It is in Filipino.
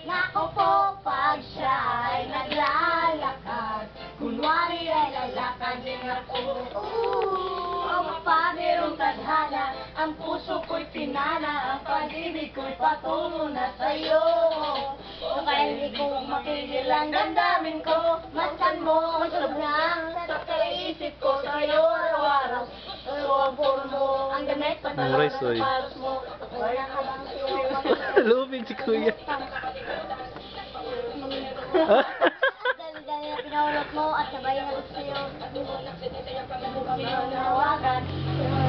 Nako po, pag siya ay naglalakad, kunwari ay lalakad din ako. Ang paderong tadhana, ang puso ko'y pinana, ang pag-ibig ko'y patungo na sa'yo. O kaya hindi ko mapigil ang damdamin ko, maskan mo ang sobrang sa kaisip ko sa'yo araw-araw. Sa'yo ang puro mo, ang damit Muray, patalong soy. sa paros mo. Wala ka bang sa'yo Lubig si Kuya. dali-dali na pinahulog mo at sabay na gusto sa'yo. Hindi mo nawagan.